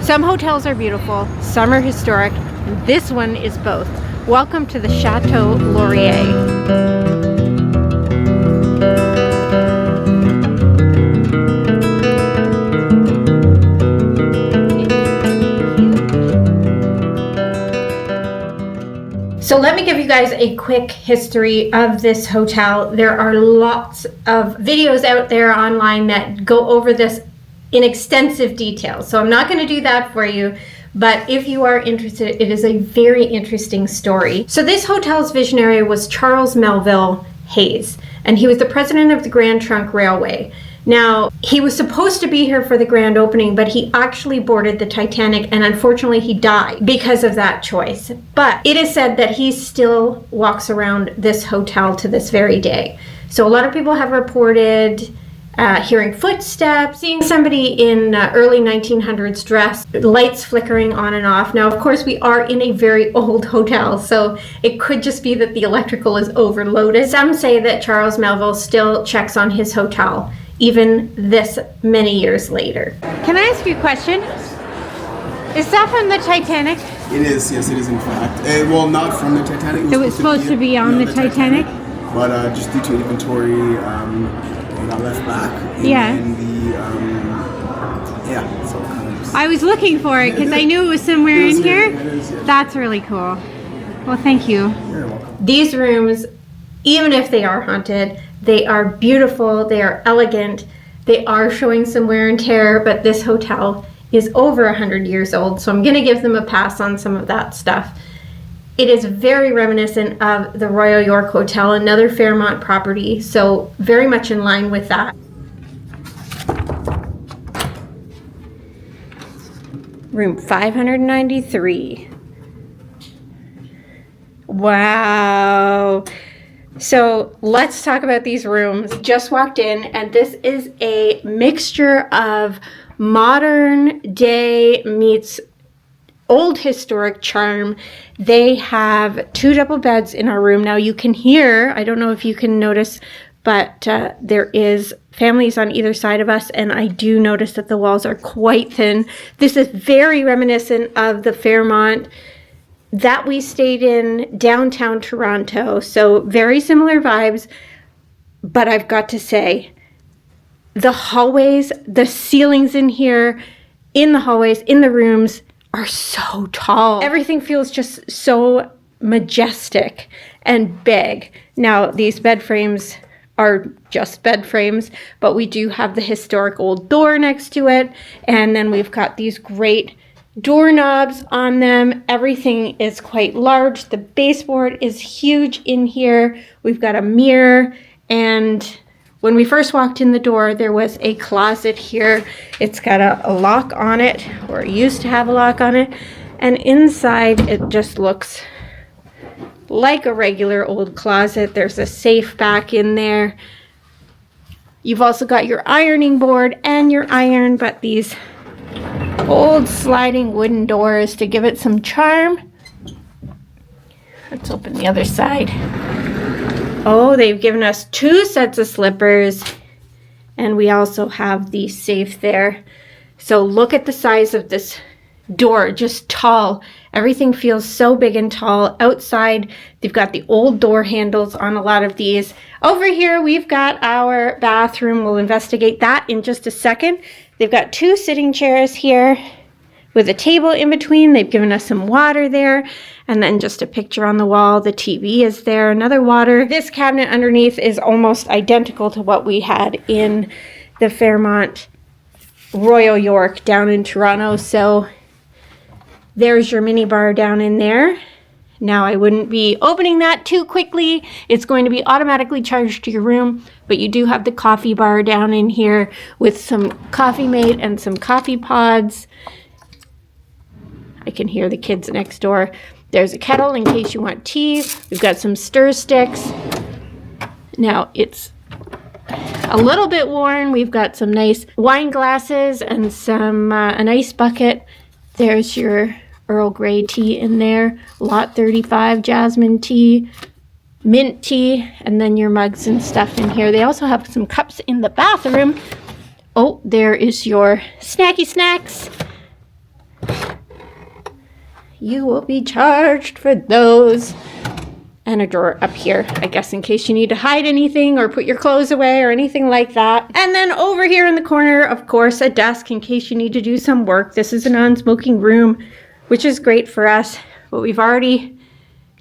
Some hotels are beautiful, some are historic, and this one is both. Welcome to the Chateau Laurier. So let me give you guys a quick history of this hotel. There are lots of videos out there online that go over this in extensive detail. So I'm not going to do that for you, but if you are interested, it is a very interesting story. So this hotel's visionary was Charles Melville Hayes, and he was the president of the Grand Trunk Railway. Now, he was supposed to be here for the grand opening, but he actually boarded the Titanic, and unfortunately he died because of that choice. But it is said that he still walks around this hotel to this very day. So a lot of people have reported hearing footsteps, seeing somebody in early 1900s dress, lights flickering on and off. Now, of course, we are in a very old hotel, so it could just be that the electrical is overloaded. Some say that Charles Melville still checks on his hotel, even this many years later. Can I ask you a question? Is that from the Titanic? It is, yes, it is in fact. Well, not from the Titanic. It was supposed to be on the Titanic? But just due to inventory, it got left back. Yeah. So kind of just... I was looking for it because I knew it was somewhere in here. It is, yes. That's really cool. Well, thank you. You're welcome. These rooms, even if they are haunted, they are beautiful, they are elegant, they are showing some wear and tear, but this hotel is over 100 years old, so I'm going to give them a pass on some of that stuff. It is very reminiscent of the Royal York Hotel, another Fairmont property, so very much in line with that. Room 593. Wow. So let's talk about these rooms. Just walked in, and this is a mixture of modern day meets old historic charm. They have 2 double beds in our room. Now you can hear, I don't know if you can notice, but there is families on either side of us, and I do notice that the walls are quite thin. This is very reminiscent of the Fairmont that we stayed in downtown Toronto, so very similar vibes. But I've got to say, the hallways, the ceilings in here, in the hallways, in the rooms, are so tall. Everything feels just so majestic and big. Now, these bed frames are just bed frames, but we do have the historic old door next to it, and then we've got these great doorknobs on them. Everything is quite large. The baseboard is huge in here. We've got a mirror, and when we first walked in the door, there was a closet here. It's got a lock on it, or it used to have a lock on it, and inside it just looks like a regular old closet. There's a safe back in there. You've also got your ironing board and your iron, but these old sliding wooden doors to give it some charm. Let's open the other side. Oh, they've given us 2 sets of slippers, and we also have the safe there. So look at the size of this door, just tall. Everything feels so big and tall. Outside, they've got the old door handles on a lot of these. Over here, we've got our bathroom. We'll investigate that in just a second. They've got 2 sitting chairs here with a table in between. They've given us some water there, and then just a picture on the wall. The TV is there, another water. This cabinet underneath is almost identical to what we had in the Fairmont Royal York down in Toronto. So there's your mini bar down in there. Now, I wouldn't be opening that too quickly. It's going to be automatically charged to your room, but you do have the coffee bar down in here with some coffee mate and some coffee pods. I can hear the kids next door. There's a kettle in case you want tea. We've got some stir sticks. Now, it's a little bit worn. We've got some nice wine glasses and some an ice bucket. There's your Earl Grey tea in there, Lot 35 jasmine tea, mint tea, and then your mugs and stuff in here. They also have some cups in the bathroom. Oh, there is your snacky snacks. you will be charged for those. And a drawer up here, I guess, in case you need to hide anything or put your clothes away or anything like that. And then over here in the corner, of course, a desk in case you need to do some work. This is a non-smoking room, which is great for us, but we've already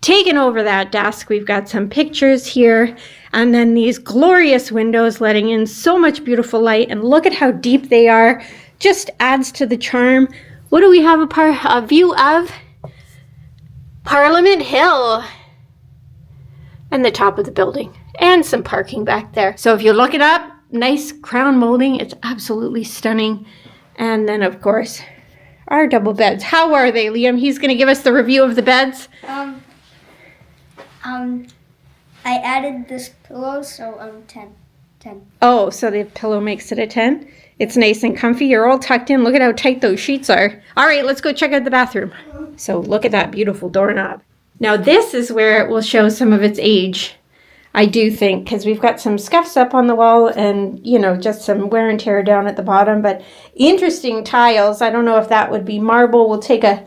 taken over that desk. We've got some pictures here, and then these glorious windows letting in so much beautiful light, and look at how deep they are. Just adds to the charm. What do we have a view of? Parliament Hill. And the top of the building, and some parking back there. So if you look it up, nice crown molding. It's absolutely stunning. And then, of course, our double beds. How are they, Liam? He's going to give us the review of the beds. I added this pillow, so 10. Oh, so the pillow makes it a 10? It's nice and comfy. You're all tucked in. Look at how tight those sheets are. All right, let's go check out the bathroom. So look at that beautiful doorknob. Now this is where it will show some of its age, I do think, because we've got some scuffs up on the wall and, you know, just some wear and tear down at the bottom. But interesting tiles. I don't know if that would be marble. We'll take a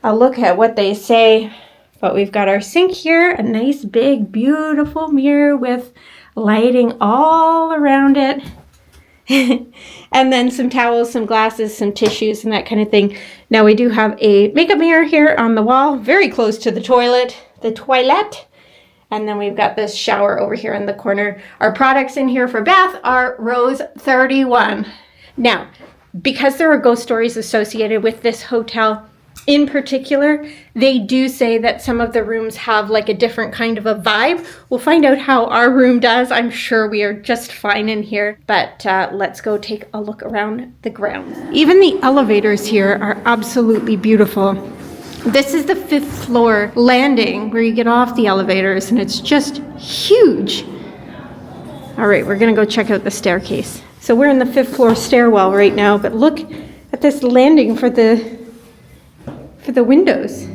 look at what they say. But we've got our sink here, a nice big beautiful mirror with lighting all around it. And then some towels, some glasses, some tissues, and that kind of thing. Now we do have a makeup mirror here on the wall, very close to the toilet. And then we've got this shower over here in the corner. Our products in here for bath are Rose 31. Now, because there are ghost stories associated with this hotel in particular, they do say that some of the rooms have like a different kind of a vibe. We'll find out how our room does. I'm sure we are just fine in here, but let's go take a look around the grounds. Even the elevators here are absolutely beautiful. This is the 5th floor landing where you get off the elevators, and it's just huge. All right, we're gonna go check out the staircase. So we're in the 5th floor stairwell right now, but look at this landing for the windows.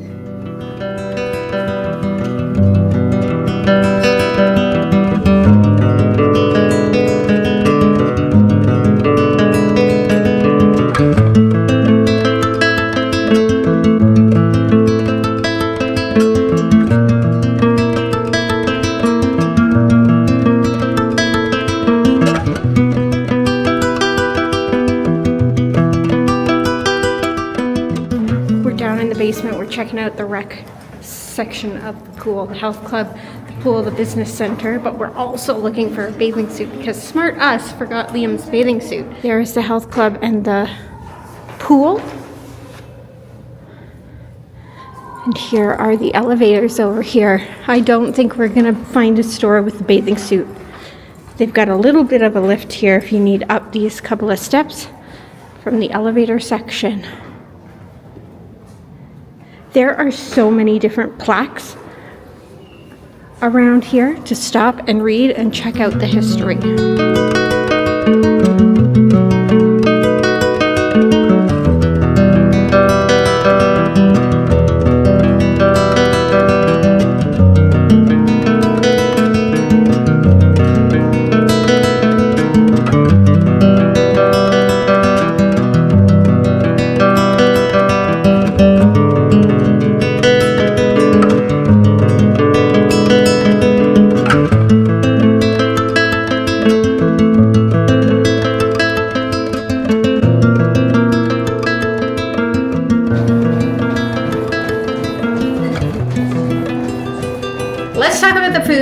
We're checking out the rec section of the pool, the health club, the pool, the business center, but we're also looking for a bathing suit because smart us forgot Liam's bathing suit. There's the health club and the pool. And here are the elevators over here. I don't think we're gonna find a store with a bathing suit. They've got a little bit of a lift here if you need up these couple of steps from the elevator section. There are so many different plaques around here to stop and read and check out the history.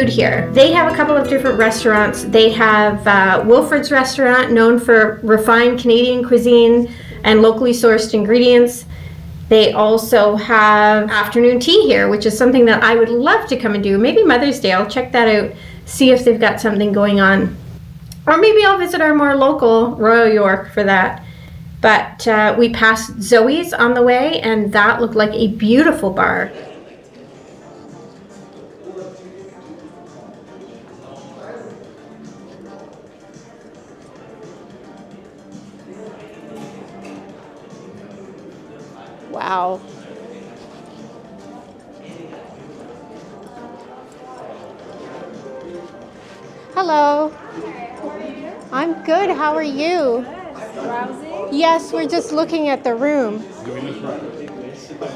Here. They have a couple of different restaurants. They have Wilfrid's restaurant, known for refined Canadian cuisine and locally sourced ingredients. They also have afternoon tea here, which is something that I would love to come and do. Maybe Mother's Day, I'll check that out, see if they've got something going on. Or maybe I'll visit our more local Royal York for that. But we passed Zoe's on the way, and that looked like a beautiful bar. Wow. Hello. I'm good. How are you? Browsing? Yes, we're just looking at the room. Oh,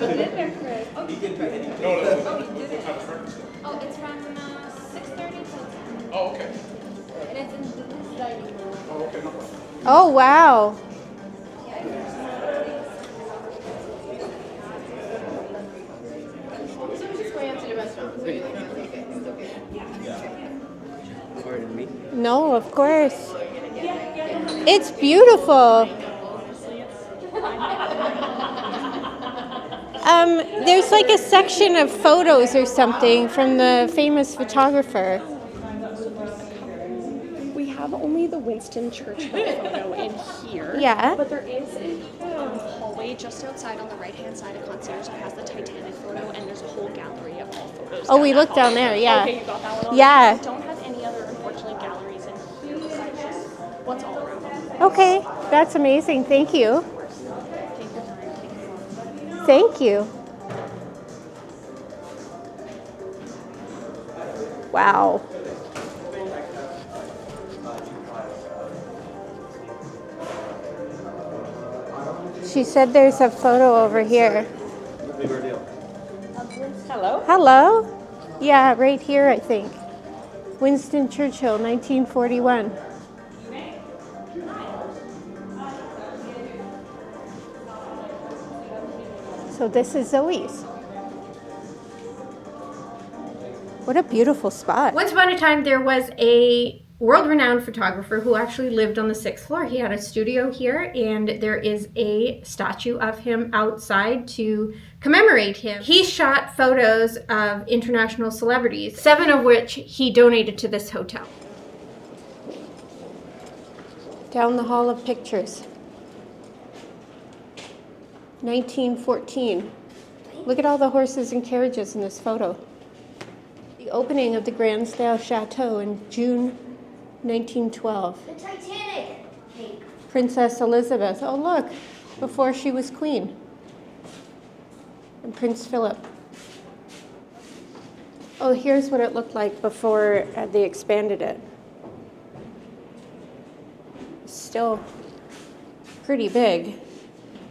it's from 6:30 till 10. Oh, okay. And it's in this dining room. Oh, okay, no problem. Oh, wow. So we just go out to the restaurant. Pardon me. No, of course. It's beautiful. There's like a section of photos or something from the famous photographer. We have only the Winston Churchill photo in here. Yeah. But there is a hallway just outside on the right-hand side of concierge that has the Titanic photo, and there's a whole gallery of all photos. Oh, we that looked down hallway. there, yeah. Okay, you got that one? Yeah. We don't have any other, unfortunately, galleries in here besides just what's all around them. Okay, that's amazing. Thank you. Take your time. Thank you. Wow. She said there's a photo over here. Hello? Hello? Yeah, right here, I think. Winston Churchill, 1941. So this is Zoe's. What a beautiful spot. Once upon a time, there was a world-renowned photographer who actually lived on the 6th floor. He had a studio here, and there is a statue of him outside to commemorate him. He shot photos of international celebrities, 7 of which he donated to this hotel. Down the hall of pictures. 1914. Look at all the horses and carriages in this photo. The opening of the Grand Style Chateau in June 1912. The Titanic. Princess Elizabeth. Oh, look, before she was queen. And Prince Philip. Oh, here's what it looked like before they expanded it. Still pretty big.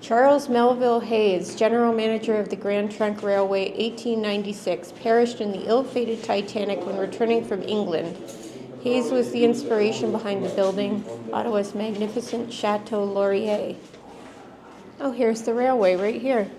Charles Melville Hayes, general manager of the Grand Trunk Railway, 1896, perished in the ill-fated Titanic when returning from England. Hayes was the inspiration behind the building, Ottawa's magnificent Chateau Laurier. Oh, here's the railway right here.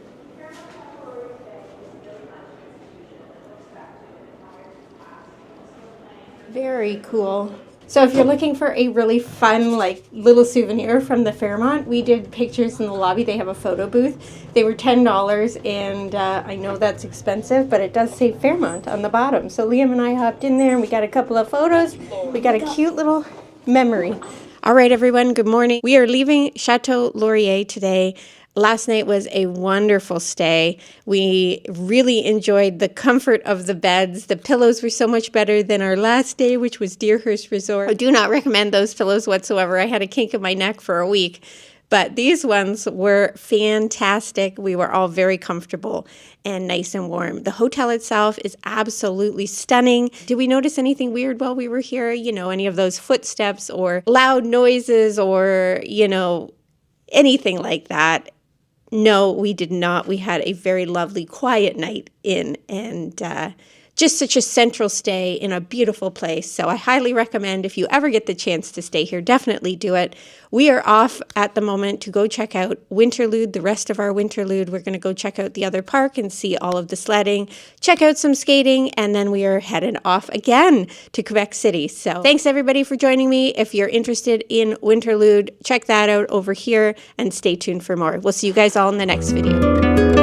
Very cool. So if you're looking for a really fun, like, little souvenir from the Fairmont, we did pictures in the lobby. They have a photo booth. They were $10, and I know that's expensive, but it does say Fairmont on the bottom. So Liam and I hopped in there, and we got a couple of photos. We got a cute little memory. All right, everyone, good morning. We are leaving Chateau Laurier today. Last night was a wonderful stay. We really enjoyed the comfort of the beds. The pillows were so much better than our last day, which was Deerhurst Resort. I do not recommend those pillows whatsoever. I had a kink in my neck for a week. But these ones were fantastic. We were all very comfortable and nice and warm. The hotel itself is absolutely stunning. Did we notice anything weird while we were here? You know, any of those footsteps or loud noises or, you know, anything like that? No, we did not. We had a very lovely, quiet night in, and just such a central stay in a beautiful place. So I highly recommend, if you ever get the chance to stay here, definitely do it. We are off at the moment to go check out Winterlude, the rest of our Winterlude. We're going to go check out the other park and see all of the sledding, check out some skating, and then we are headed off again to Quebec City. So thanks everybody for joining me. If you're interested in Winterlude, check that out over here and stay tuned for more. We'll see you guys all in the next video.